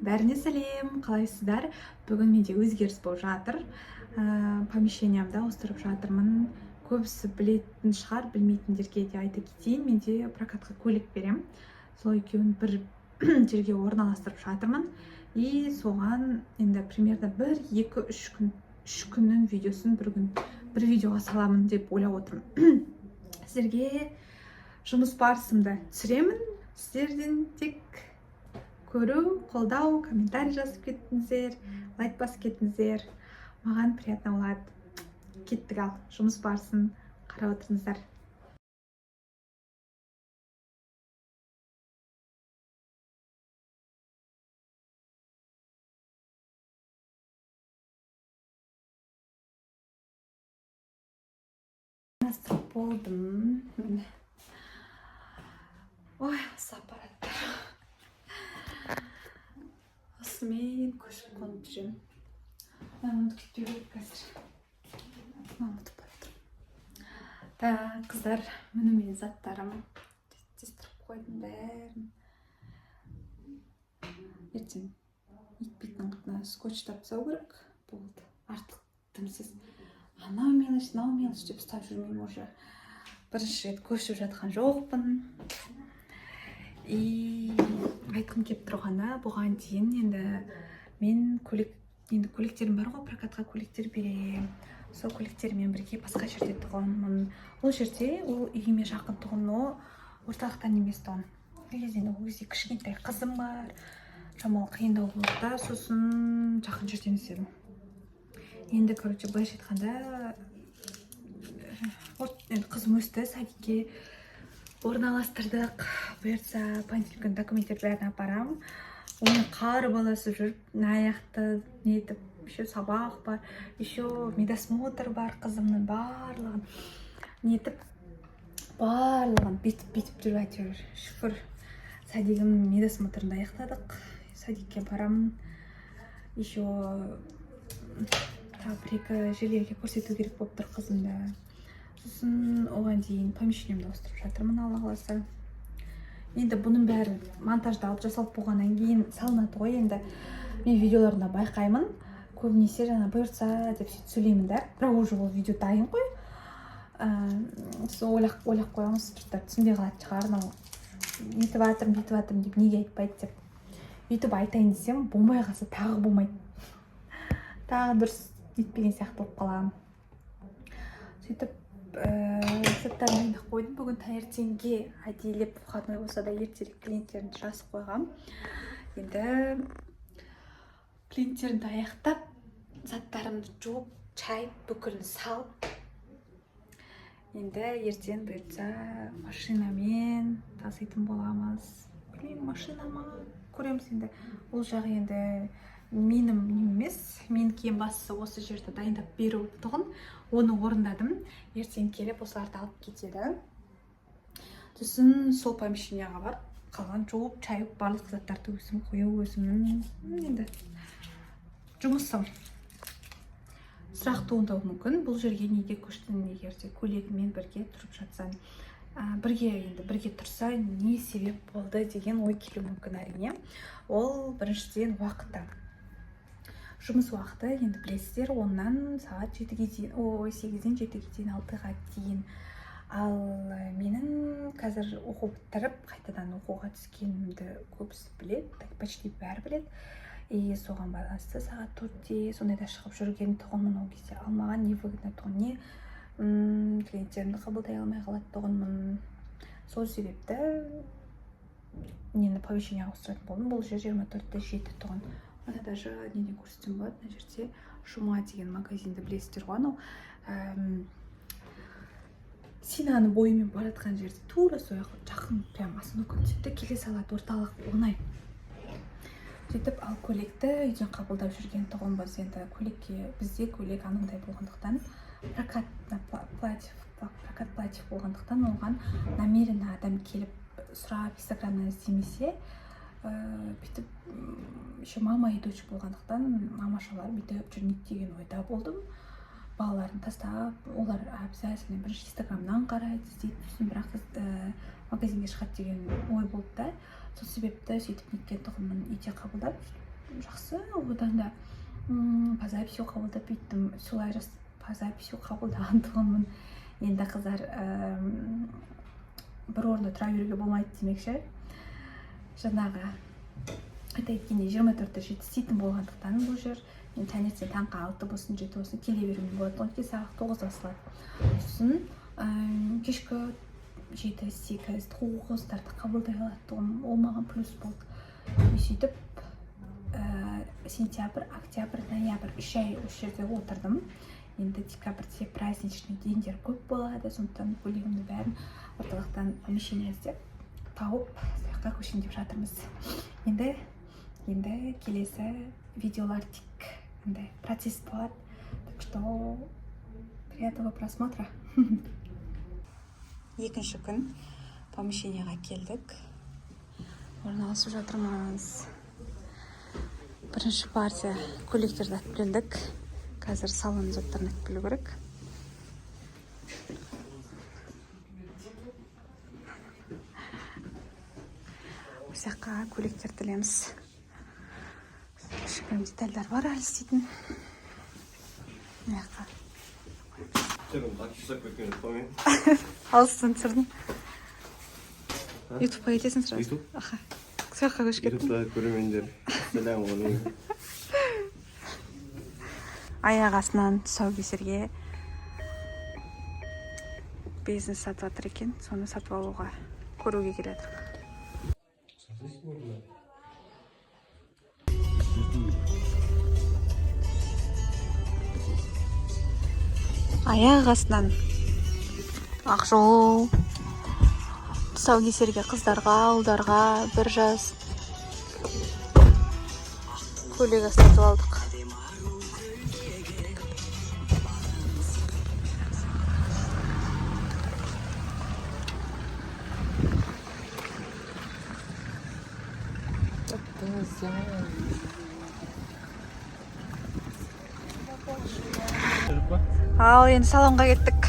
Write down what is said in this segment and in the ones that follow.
Бәріне сәлем, қалайсыздар? Бүгін менде өзгеріс болып жатыр. Помещениямды ауыстырып жатырмын. Көбісі білетін шығар, білмейтіндерге де айта кетейін. Менде прокатқа көлік берем. Сол екеуін бір жерге орналастырып жатырмын. И соған енді примерно 1-2-3 күннің видеосын бір видеоға саламын деп ойлап отырмын. Сіздерге жұмыс барысымды түсіремін. Сіздерден тек көру, қолдау, комментарий жазып кеттіңіздер, лайк басып кеттіңіздер. Маған приятно болады. Кеттік, ал жұмыс барысын қарап отырыңыздар. Болдым. Ой, аппараттар. Осымен көшіп қонып жүремін. Ұмытып кетпеу керек қазір. Ұмытып қойдым. Так, қыздар, міне менің заттарым. Тестіріп қойдым бәрін. Ертең етпейтін қытына скотч тапсау керек. Болды. Артық тымсыз. Анау мелочь деп ұстап жүрмеймін уже. Бірінші рет көшіп жатқан жоқпын. И айтқым келіп тұрғаны, бұған дейін енді мен көліктерім бар ғой, прокатқа көліктер беремін. Сол көліктермен бірге басқа жерде тұғынмын. Ол жерде, ол үйіме жақын тұғын, орталықтан емес тұғын. Ол кезде кішкентай қызым бар. Шамалы қиындау болды да, сосын жақын жерден іздедім. Енді, былайша айтқанда, қызым өсті, садикке орналастырдық. Бұйыртса, понедельник күні документтер бәрін апарам. Оны қарып аласып жүріп, аяқты нетіп, еще сабақ бар, еще медосмотр бар, қызымның барлығын нетіп, барлығын бетіп жүріп әйтеуір. Шүкір, садигім медосмотрында аяқтадық. Садикке барамын. Еще бір-екі жерлерге көрсету керек болып тұр қызымды. Сосын оған дейін помещениямды ауыстырып жатырмын, Алла қаласа. Енді бұның бәрі монтаждалып жасалып болғаннан кейін салынады ғой. Енді мен видеоларында байқаймын, көбінесе жаңа бұйыртса деп сөйлеймін да. Бірақ уже ол видео дайын ғой. Сол ойлап қойғанбыз, жұрттар түсінбей қалатын шығар, нетіп жатырмын деп неге айтпайды деп. Өйтіп айтайын десем, болмай қалса тағы болмайды. Тағы дұрыс нетпеген сияқты болып қаламын. Сөйтіп заттарын дайындап қойдым. Бүгін таңертеңге әдейілеп выходной болса да ертерек клиенттерімді жазып қойғам. Енді клиенттерімді аяқтап, заттарымды жуып, чай бүкілін салып, енді ертең бұйыртса машинамен таситын боламыз. Білмеймін, машинама көреміз енді. Ол жағы енді менің емес, мен кейін бастысы осы жерді дайындап беру тұғын. Оны орындадым. Ертең келіп осыларды алып кетеді. Сосын сол помещенияға барып, қалған жуып, чайып, барлық заттарды өзім қою, өзімнің енді жұмысым. Сұрақ туындауы мүмкін. Бұл жерге неге көштің, егерде көлігімен бірге тұрып жатсан, бірге тұрса не себеп болды деген ой келуі мүмкін әрине. Ол біріншіден уақыты. Жұмыс уақыты, енді білесіздер, 10-нан сағат 7-ге дейін, 8-ден 7-ге дейін, 6-ға дейін. Ал менің қазір оқу бітіріп, қайтадан оқуға түскенімді көбісі біледі, почти бәрі біледі. И соған байланысты сағат 4-те сондайда шығып жүрген тұғынмын. Ол кезде алмаған, не выгодно тұғын, не клиенттерімді қабылдай алмай қалады тұғынмын. Сол себепті нені помещенияға ауыстыратын болдым. Бұл жер 24-7 тұғын. Ана даже неден көрсетсем болады, мына жерде Шума деген магазинді білесіздер ғой, Синаны бойымен баратқан жерде тура сояқ жақын, прям асыну көмсетті келе салады, орталық оңай. Сөйтіп, ал көйлекті үйден қабылдап жүрген тұғынбыз. Енді бізде көйлек анандай болғандықтан, прокат платьев болғандықтан, оған намеренно адам келіп сұрап инстаграмнан іздемесе, бүйтіп, еще мама и дочь болғандықтан, мамашалар бүйтіп жүрмейді деген ойда болдым. Балаларын тастап, олар обязательно бірінші инстаграмнан қарайды, іздейді, бірақ магазинге шығады деген ой болды да. Сол себепті сөйтіп неткен тұғынмын үйде қабылдап, жақсы, одан да по записью қабылдап бүйттім, солай по записью қабылдаған тұғынмын. Енді қыздар бір орында тұра беруге болмайды демекші. Жаңағы айта кеткендей 24-те 7 істейтін болғандықтан бұл жер мен таңертең таңғы 6 болсын 7 болсын келе берумен болады. Ғой сағат 9 басылады. Сосын кешкі 7-8 9-дарды қабылдай алатұғым, ол маған плюс болды. Сөйтіп сентябрь, октябрь, ноябрь 3 ай осы жерде отырдым. Енді декабрьде праздничный дендер көп болады, сондықтан бөлігімді бәрін орталықтан помещение іздеп тауып сояққа көшейін деп жатырмыз. Енді келесі видеолар тек процесс болады. Так что приятного просмотра. Екінші күн помещениеға келдік. Орналасып жатырмыз. Бірінші партия көйлектерді атып келдік. Қазір салон заттарын айтып білу керек. Осяққа көйлектер тілеміз. Кішігірім детальдар бар әлі істейтін. Маяққа. Алыстан түсірдім. Ютубқа кетесің сразу? Ютуб? Аха. Сояққа көш кеттім. Ютубта көрермендер. Сәлем ғалейкум. Аяқ астынан тұсаукесерге бизнес сатып жатыр екен, соны сатып алуға көруге келеді. Аяқ астынан Ақжол тұсаукесерге қыздарға, ұлдарға бір жас көйлек сатып алдық. Ал енді салонға кеттік.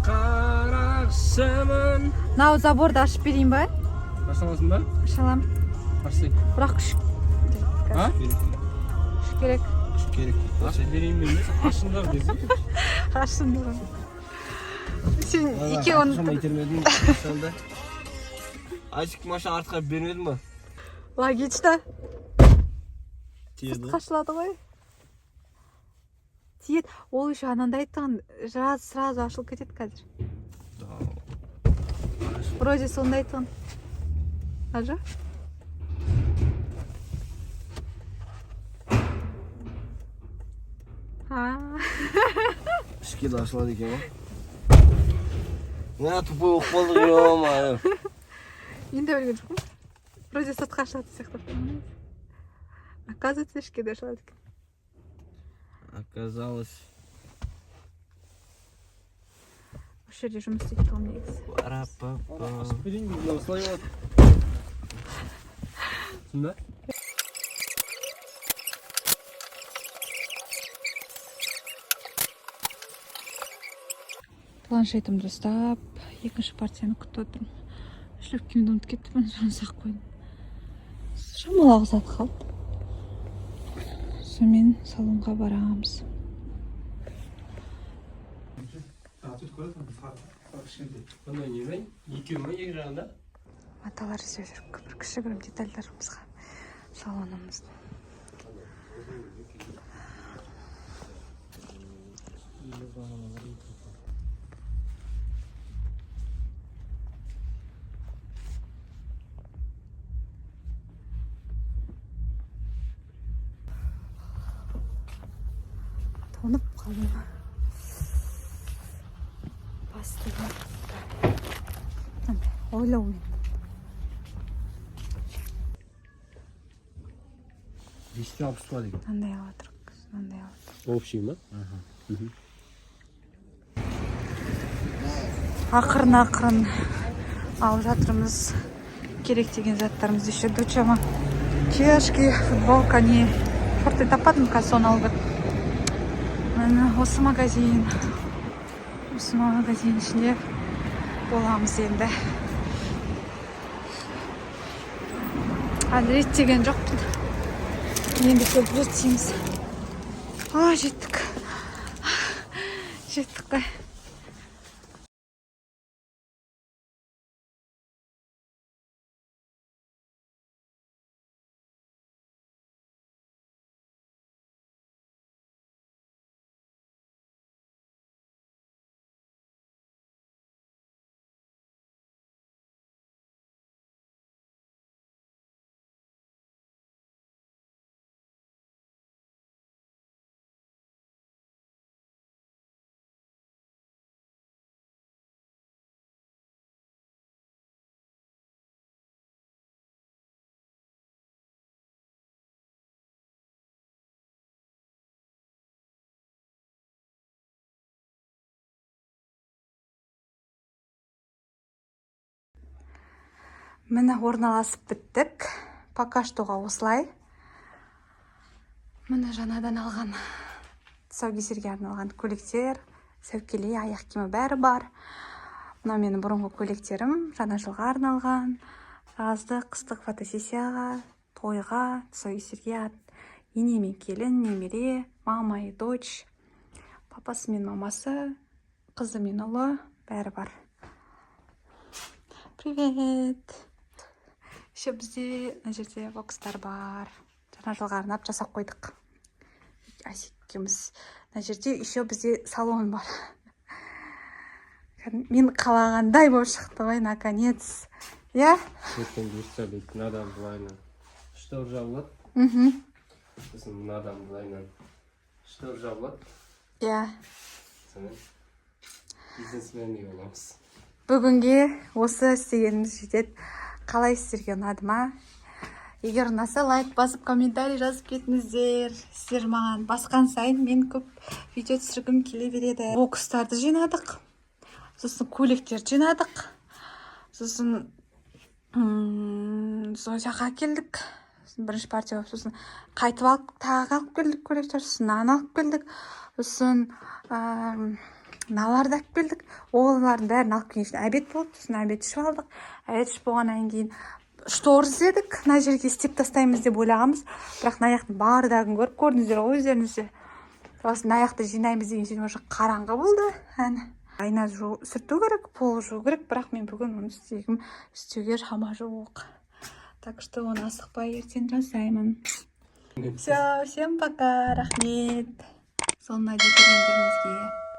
Қарақшымын. Нау заборды ашып берейін ба? Аша аласың ба? Ашалам. Ашсай. Бірақ күш керек. Керек. Ашып берейін мен. Ашыңдар десің. Ашыңдар. Сен екеуін... Ашама итермедің. Ашық маша артқа бермедің ба? Логично. Тиеді. Қашылады ғой. Тиет. Ол еще анандай айтқан сразу ашылып кетеді қазір. Вроде сондай айтқан. Ажа? Ішке де ашылады екен ба? Мына тупой оқып болдық, ё-ма. Енді білген жоқпын. Вроде сыртқа ашылады сияқты. Оказывается, ішке де ашылады екен. Оказалось. Осы жерде жұмыс істейтін тұғым негізі. Ашып берейін бе? Мынау слай болады. Сонда? Планшетімді ұстап, екінші партияны күтіп отырмын. Шлепкемді ұмытып кеттім, соны сақ қойдым. Шамалағы зат қалды. Сонымен салонға барамыз. Қандай не бай? Екеу ма екі жағында? Маталар іздеп жүріп, бір кішігірім детальдарымызға салонымыздың. Тонып қалдым. Бастыға. Ойлаумен. Бесте алып тұла деген. Мынандай алатырық, мынандай алатырық. Общий ма? Ақырын алып жатырмыз. Керек деген заттарымызды еще дучама. Чешки, футболка, не шорты таппадым, соны алып. Осы магазин. осы магазин ішінде боламыз енді. Әлі реттеген жоқпын. Енді келіп реттейміз. Жеттік. Жеттік қой. Міне орналасып біттік. Пока штоға осылай. Міне жаңадан алған тұсаукесерге арналған көйлектер, сәукеле, аяқ киімі бәрі бар. Мына менің бұрынғы көйлектерім, жаңа жылға арналған, жаздық, қыстық фотосессияға, тойға, тұсаукесерге, ене мен келін, немере, мама и дочь, папасы мен мамасы, қызы мен ұлы, бәрі бар. Привет! Еще бізде мына жерде бокстар бар. Жаңа жылға арнап жасап қойдық. Асик екеуміз. Мына жерде еще бізде салон бар. Мен қалағандай болып шықты ғой, наконец. Я? Ертең дұрысталайды, мынадан былайынан штор жабылады. Сосын мынадан былайынан штор жабылады. Я. Сонымен бизнесменге боламыз. Бүгінге осы істегеніміз жетеді. Қалай сіздерге ұнады ма? Егер ұнаса, лайк басып, комментарий жазып кетіңіздер. Сіздер маған басқан сайын мен көп видео түсіргім келе береді. Бокстарды жинадық. Сосын көйлектерді жинадық. Сосын сол жаққа келдік. Бірінші партия болып, сосын қайтып алып, тағы алып келдік көйлектер. Сосын нан алып келдік. Сосын наларды алып келдік. Олардың бәрін алып келген үшін обед болды. Сосын обед ішіп алдық. Обед ішіп болғаннан кейін штор іздедік. Мына жерге істеп тастаймыз деп ойлағанбыз. Бірақ мына аяқтың бардағын көріп көрдіңіздер ғой өздеріңізде. Сосын мына аяқты жинаймыз деген сөйтіп уже қараңғы болды. Айна сүрту керек, пол жуу керек, бірақ мен бүгін оны істеуге шама жоқ. Так что оны асықпай ертең жасаймын. Все, всем пока, рахмет. Соңына дейін көргендеріңізге.